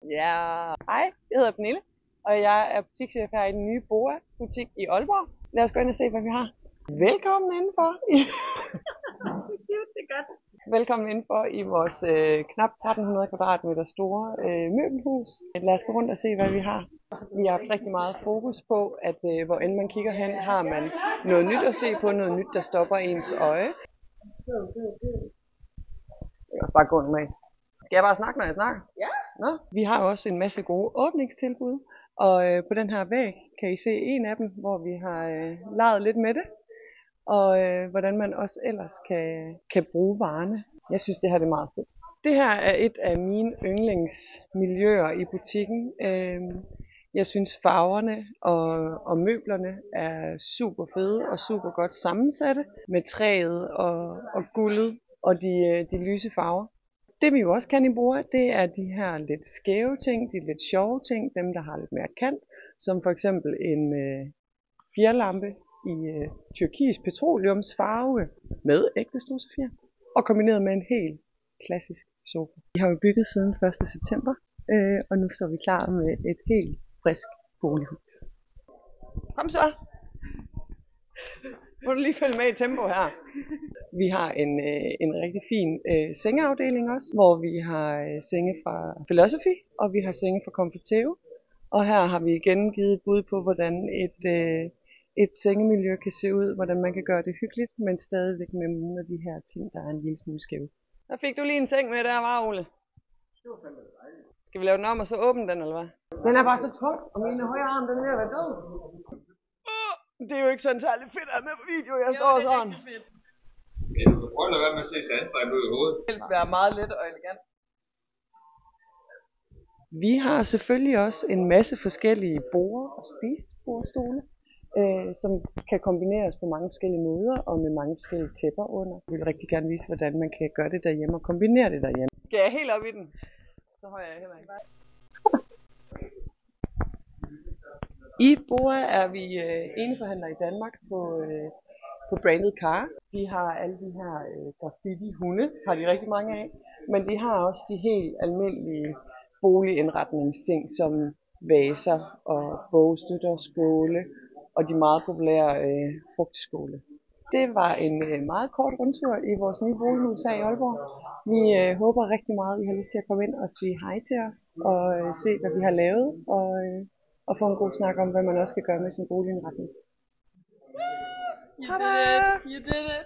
Ja, hej, jeg hedder Pernille, og jeg er butikschef her i den nye BOA-butik i Aalborg. Lad os gå ind og se, hvad vi har. Velkommen indenfor. Det er godt. Velkommen indenfor i vores knap 1300 kvadratmeter store møbelhus. Lad os gå rundt og se, hvad vi har. Vi har haft rigtig meget fokus på, at hvor end man kigger hen, har man noget nyt at se på, noget nyt, der stopper ens øje. Jeg kan bare gå normalt. Skal jeg bare snakke, når jeg snakker? Ja. Nå. Vi har også en masse gode åbningstilbud, og på den her væg kan I se en af dem, hvor vi har leget lidt med det, og hvordan man også ellers kan bruge varerne. Jeg synes, det her er meget fedt. Det her er et af mine yndlingsmiljøer i butikken. Jeg synes farverne og møblerne er super fede og super godt sammensatte med træet og guldet og de lyse farver. Det vi jo også kan i BOA, det er de her lidt skæve ting, de lidt sjove ting, dem der har lidt mere kant, som for eksempel en fjerlampe i tyrkis petroleumsfarve med ægte strudsefjer, og kombineret med en helt klassisk sofa. Vi har jo bygget siden 1. september, og nu står vi klar med et helt frisk bolighus. Kom så! Må du lige følge med i tempo her. Vi har en rigtig fin sengeafdeling også, hvor vi har senge fra Philosophy, og vi har senge fra Comforteo. Og her har vi igen givet et bud på, hvordan et sengemiljø kan se ud, hvordan man kan gøre det hyggeligt, men stadigvæk med nogle af de her ting, der er en lille smule skæve. Der fik du lige en seng med der, var Ole? Skal vi lave den om og så åbne den, eller hvad? Den er bare så tung, og mine højre arm, den er ved at være død. Det er jo ikke sådan særlig fedt at med på video, jeg står sådan. Ja, du kan prøve at lade være med at se sig anstrengt ud i hovedet. Det helst være meget let og elegant. Vi har selvfølgelig også en masse forskellige borde og spisebordstole, som kan kombineres på mange forskellige måder og med mange forskellige tæpper under. Vi vil rigtig gerne vise, hvordan man kan gøre det derhjemme og kombinere det derhjemme. Skal jeg helt op i den? Så hører jeg heller ikke. I BOA er vi eneforhandler i Danmark på branded car. De har alle de her graffiti hunde, har de rigtig mange af, men de har også de helt almindelige boligindretningsting som vaser og bogstøtter, skåle og de meget populære frugtskåle. Det var en meget kort rundtur i vores nye bolighus her i Aalborg. Vi håber rigtig meget, at I har lyst til at komme ind og sige hej til os og se, hvad vi har lavet og få en god snak om, hvad man også skal gøre med sin boligindretning. You did it! You did it!